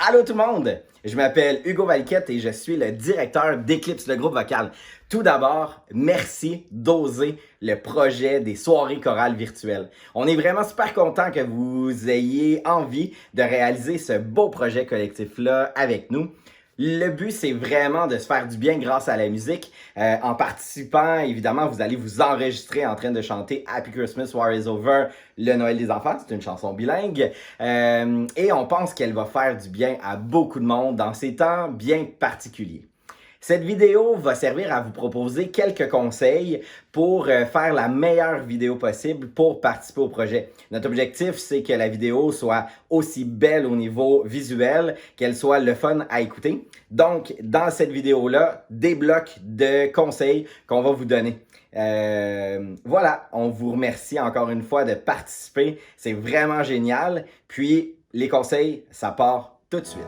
Allô tout le monde! Je m'appelle Hugo Valquette et je suis le directeur d'Eclipse, le groupe vocal. Tout d'abord, merci d'oser le projet des soirées chorales virtuelles. On est vraiment super content que vous ayez envie de réaliser ce beau projet collectif-là avec nous. Le but, c'est vraiment de se faire du bien grâce à la musique. En participant, évidemment, vous allez vous enregistrer en train de chanter Happy Christmas, War is Over, le Noël des enfants. C'est une chanson bilingue. Et on pense qu'elle va faire du bien à beaucoup de monde dans ces temps bien particuliers. Cette vidéo va servir à vous proposer quelques conseils pour faire la meilleure vidéo possible pour participer au projet. Notre objectif, c'est que la vidéo soit aussi belle au niveau visuel, qu'elle soit le fun à écouter. Donc, dans cette vidéo-là, des blocs de conseils qu'on va vous donner. Voilà, on vous remercie encore une fois de participer. C'est vraiment génial. Puis, les conseils, ça part tout de suite.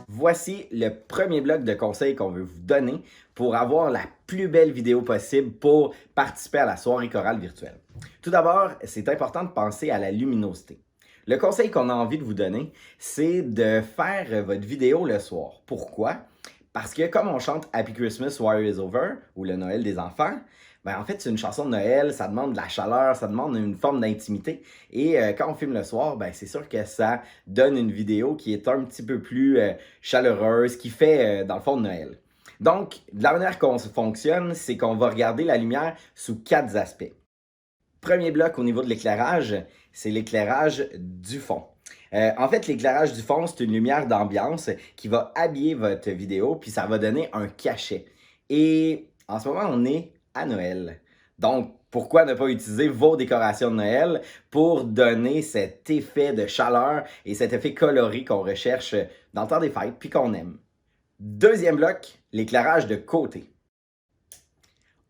Voici le premier bloc de conseils qu'on veut vous donner pour avoir la plus belle vidéo possible pour participer à la soirée chorale virtuelle. Tout d'abord, c'est important de penser à la luminosité. Le conseil qu'on a envie de vous donner, c'est de faire votre vidéo le soir. Pourquoi? Parce que comme on chante Happy Christmas, War is Over, ou le Noël des enfants, ben en fait, c'est une chanson de Noël, ça demande de la chaleur, ça demande une forme d'intimité. Et quand on filme le soir, ben c'est sûr que ça donne une vidéo qui est un petit peu plus chaleureuse, qui fait, dans le fond, de Noël. Donc, de la manière qu'on fonctionne, c'est qu'on va regarder la lumière sous 4 aspects. Premier bloc au niveau de l'éclairage, c'est l'éclairage du fond. En fait, l'éclairage du fond, c'est une lumière d'ambiance qui va habiller votre vidéo, puis ça va donner un cachet. Et en ce moment, on est à Noël. Donc, pourquoi ne pas utiliser vos décorations de Noël pour donner cet effet de chaleur et cet effet coloré qu'on recherche dans le temps des fêtes, puis qu'on aime. Deuxième bloc, l'éclairage de côté.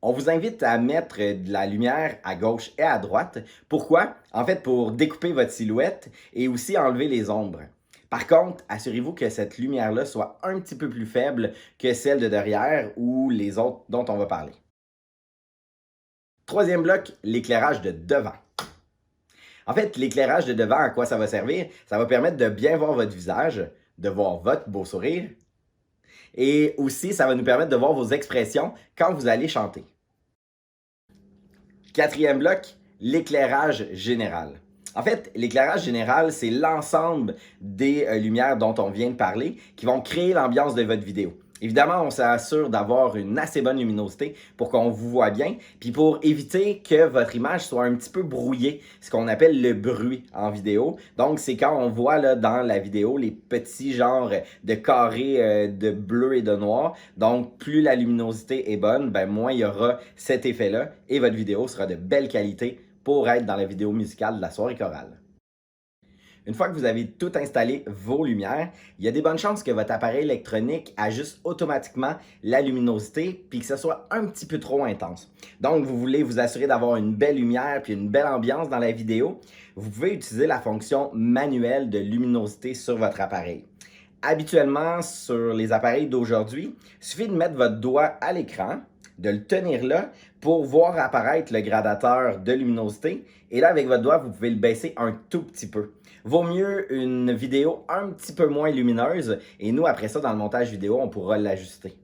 On vous invite à mettre de la lumière à gauche et à droite. Pourquoi? En fait, pour découper votre silhouette et aussi enlever les ombres. Par contre, assurez-vous que cette lumière-là soit un petit peu plus faible que celle de derrière ou les autres dont on va parler. Troisième bloc, l'éclairage de devant. En fait, l'éclairage de devant, à quoi ça va servir? Ça va permettre de bien voir votre visage, de voir votre beau sourire. Et aussi, ça va nous permettre de voir vos expressions quand vous allez chanter. Quatrième bloc, l'éclairage général. En fait, l'éclairage général, c'est l'ensemble des lumières dont on vient de parler qui vont créer l'ambiance de votre vidéo. Évidemment, on s'assure d'avoir une assez bonne luminosité pour qu'on vous voit bien, puis pour éviter que votre image soit un petit peu brouillée, ce qu'on appelle le bruit en vidéo. Donc, c'est quand on voit là, dans la vidéo les petits genres de carrés de bleu et de noir. Donc, plus la luminosité est bonne, ben moins il y aura cet effet-là et votre vidéo sera de belle qualité pour être dans la vidéo musicale de la soirée chorale. Une fois que vous avez tout installé vos lumières, il y a des bonnes chances que votre appareil électronique ajuste automatiquement la luminosité puis que ce soit un petit peu trop intense. Donc, vous voulez vous assurer d'avoir une belle lumière puis une belle ambiance dans la vidéo, vous pouvez utiliser la fonction manuelle de luminosité sur votre appareil. Habituellement, sur les appareils d'aujourd'hui, il suffit de mettre votre doigt à l'écran, de le tenir là pour voir apparaître le gradateur de luminosité. Et là, avec votre doigt, vous pouvez le baisser un tout petit peu. Vaut mieux une vidéo un petit peu moins lumineuse et nous, après ça, dans le montage vidéo, on pourra l'ajuster.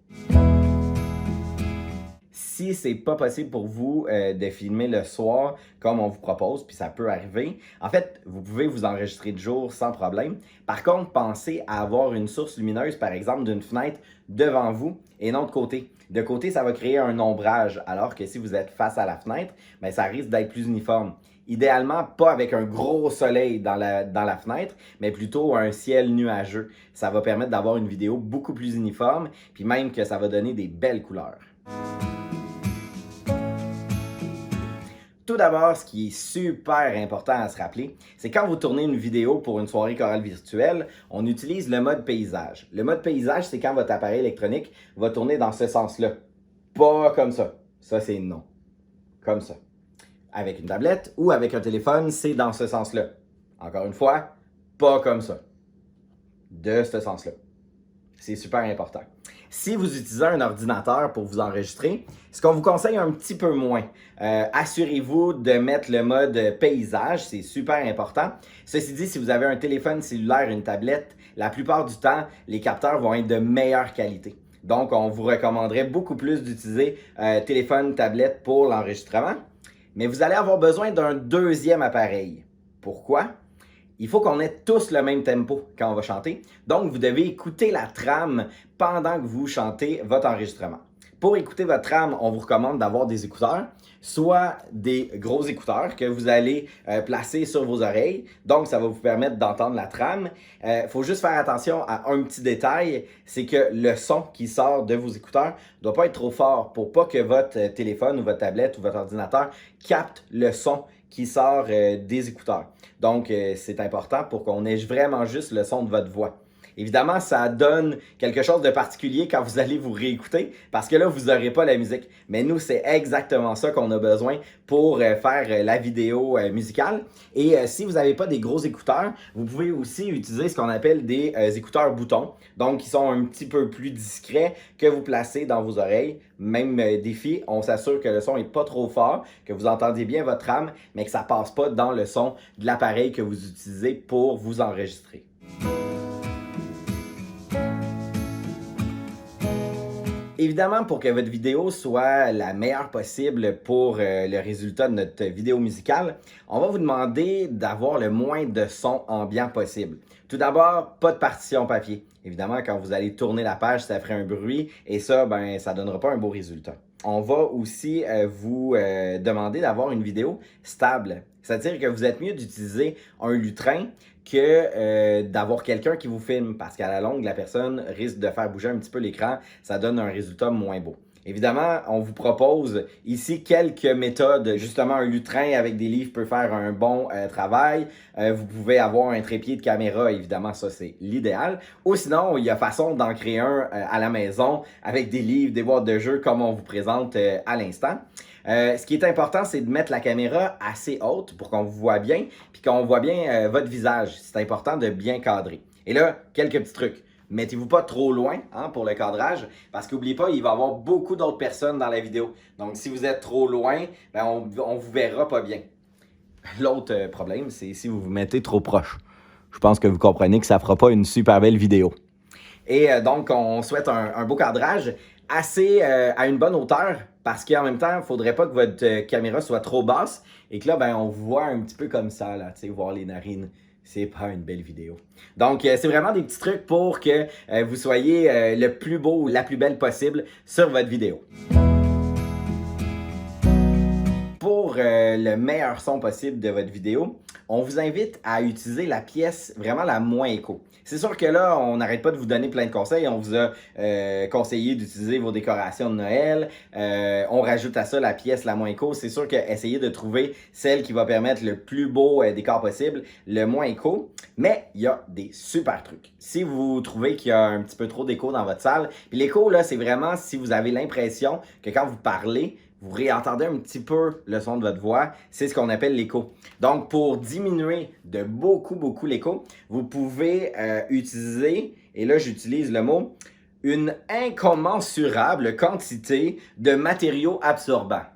Si c'est pas possible pour vous de filmer le soir comme on vous propose, puis ça peut arriver, en fait, vous pouvez vous enregistrer de jour sans problème. Par contre, pensez à avoir une source lumineuse, par exemple, d'une fenêtre devant vous et non de côté. De côté, ça va créer un ombrage, alors que si vous êtes face à la fenêtre, bien, ça risque d'être plus uniforme. Idéalement, pas avec un gros soleil dans la fenêtre, mais plutôt un ciel nuageux. Ça va permettre d'avoir une vidéo beaucoup plus uniforme, puis même que ça va donner des belles couleurs. Tout d'abord, ce qui est super important à se rappeler, c'est quand vous tournez une vidéo pour une soirée chorale virtuelle, on utilise le mode paysage. Le mode paysage, c'est quand votre appareil électronique va tourner dans ce sens-là. Pas comme ça. Ça, c'est non. Comme ça. Avec une tablette ou avec un téléphone, c'est dans ce sens-là. Encore une fois, pas comme ça. De ce sens-là. C'est super important. Si vous utilisez un ordinateur pour vous enregistrer, ce qu'on vous conseille un petit peu moins, assurez-vous de mettre le mode paysage, c'est super important. Ceci dit, si vous avez un téléphone cellulaire, une tablette, la plupart du temps, les capteurs vont être de meilleure qualité. Donc, on vous recommanderait beaucoup plus d'utiliser téléphone, tablette pour l'enregistrement. Mais vous allez avoir besoin d'un deuxième appareil. Pourquoi? Il faut qu'on ait tous le même tempo quand on va chanter. Donc, vous devez écouter la trame pendant que vous chantez votre enregistrement. Pour écouter votre trame, on vous recommande d'avoir des écouteurs, soit des gros écouteurs que vous allez placer sur vos oreilles. Donc, ça va vous permettre d'entendre la trame. Faut juste faire attention à un petit détail, c'est que le son qui sort de vos écouteurs ne doit pas être trop fort pour pas que votre téléphone ou votre tablette ou votre ordinateur capte le son qui sort des écouteurs. Donc, c'est important pour qu'on ait vraiment juste le son de votre voix. Évidemment, ça donne quelque chose de particulier quand vous allez vous réécouter parce que là, vous n'aurez pas la musique. Mais nous, c'est exactement ça qu'on a besoin pour faire la vidéo musicale. Et si vous n'avez pas des gros écouteurs, vous pouvez aussi utiliser ce qu'on appelle des écouteurs boutons. Donc, qui sont un petit peu plus discrets que vous placez dans vos oreilles. Même défi, on s'assure que le son n'est pas trop fort, que vous entendez bien votre trame, mais que ça ne passe pas dans le son de l'appareil que vous utilisez pour vous enregistrer. Évidemment, pour que votre vidéo soit la meilleure possible pour le résultat de notre vidéo musicale, on va vous demander d'avoir le moins de son ambiant possible. Tout d'abord, pas de partition papier. Évidemment, quand vous allez tourner la page, ça ferait un bruit et ça, ça ne donnera pas un beau résultat. On va aussi vous demander d'avoir une vidéo stable. C'est-à-dire que vous êtes mieux d'utiliser un lutrin que d'avoir quelqu'un qui vous filme parce qu'à la longue, la personne risque de faire bouger un petit peu l'écran. Ça donne un résultat moins beau. Évidemment, on vous propose ici quelques méthodes. Justement, un lutrin avec des livres peut faire un bon travail. Vous pouvez avoir un trépied de caméra, évidemment, ça c'est l'idéal. Ou sinon, il y a façon d'en créer un à la maison avec des livres, des boîtes de jeux comme on vous présente à l'instant. Ce qui est important, c'est de mettre la caméra assez haute pour qu'on vous voit bien, puis qu'on voit bien votre visage. C'est important de bien cadrer. Et là, quelques petits trucs. Mettez-vous pas trop loin pour le cadrage, parce qu'oubliez pas, il va y avoir beaucoup d'autres personnes dans la vidéo. Donc, si vous êtes trop loin, on vous verra pas bien. L'autre problème, c'est si vous vous mettez trop proche. Je pense que vous comprenez que ça fera pas une super belle vidéo. Et donc, on souhaite un beau cadrage assez à une bonne hauteur parce qu'en même temps, il ne faudrait pas que votre caméra soit trop basse et que là, on vous voit un petit peu comme ça, là, tu sais, voir les narines. C'est pas une belle vidéo. Donc, c'est vraiment des petits trucs pour que vous soyez le plus beau ou la plus belle possible sur votre vidéo. Pour le meilleur son possible de votre vidéo, on vous invite à utiliser la pièce vraiment la moins écho. C'est sûr que là, on n'arrête pas de vous donner plein de conseils. On vous a conseillé d'utiliser vos décorations de Noël. On rajoute à ça la pièce la moins écho. C'est sûr qu'essayez de trouver celle qui va permettre le plus beau décor possible, le moins écho. Mais il y a des super trucs. Si vous trouvez qu'il y a un petit peu trop d'écho dans votre salle, puis l'écho, là, c'est vraiment si vous avez l'impression que quand vous parlez, vous réentendez un petit peu le son de votre voix, c'est ce qu'on appelle l'écho. Donc, pour diminuer de beaucoup l'écho, vous pouvez utiliser, et là j'utilise le mot, une incommensurable quantité de matériaux absorbants.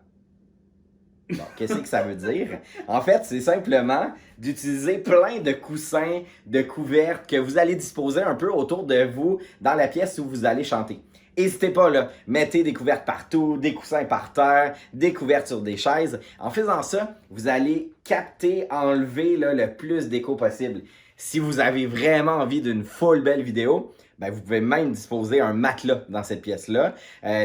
Bon, qu'est-ce que ça veut dire? En fait, c'est simplement d'utiliser plein de coussins, de couvertes que vous allez disposer un peu autour de vous dans la pièce où vous allez chanter. N'hésitez pas, là, mettez des couvertes partout, des coussins par terre, des couvertes sur des chaises. En faisant ça, vous allez capter, enlever là, le plus d'écho possible. Si vous avez vraiment envie d'une full belle vidéo, vous pouvez même disposer un matelas dans cette pièce-là.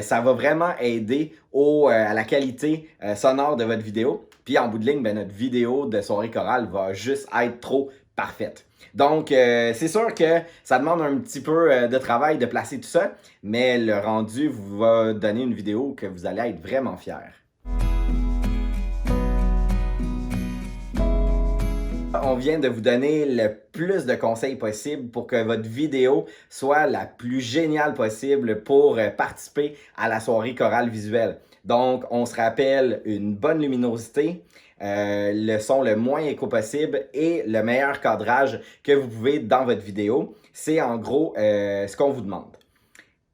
Ça va vraiment aider à la qualité sonore de votre vidéo. Puis en bout de ligne, notre vidéo de soirée chorale va juste être trop parfaite. Donc, c'est sûr que ça demande un petit peu de travail de placer tout ça, mais le rendu vous va donner une vidéo que vous allez être vraiment fiers. On vient de vous donner le plus de conseils possible pour que votre vidéo soit la plus géniale possible pour participer à la soirée chorale visuelle. Donc, on se rappelle une bonne luminosité, le son le moins écho possible et le meilleur cadrage que vous pouvez dans votre vidéo. C'est en gros ce qu'on vous demande.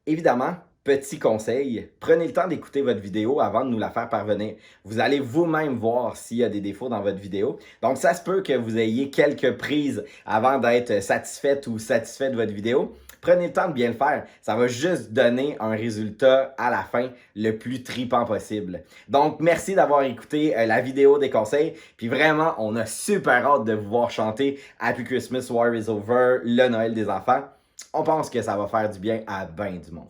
Évidemment, petit conseil, prenez le temps d'écouter votre vidéo avant de nous la faire parvenir. Vous allez vous-même voir s'il y a des défauts dans votre vidéo. Donc, ça se peut que vous ayez quelques prises avant d'être satisfaite ou satisfait de votre vidéo. Prenez le temps de bien le faire. Ça va juste donner un résultat à la fin le plus tripant possible. Donc, merci d'avoir écouté la vidéo des conseils. Puis vraiment, on a super hâte de vous voir chanter Happy Christmas, War is Over, le Noël des enfants. On pense que ça va faire du bien à ben du monde.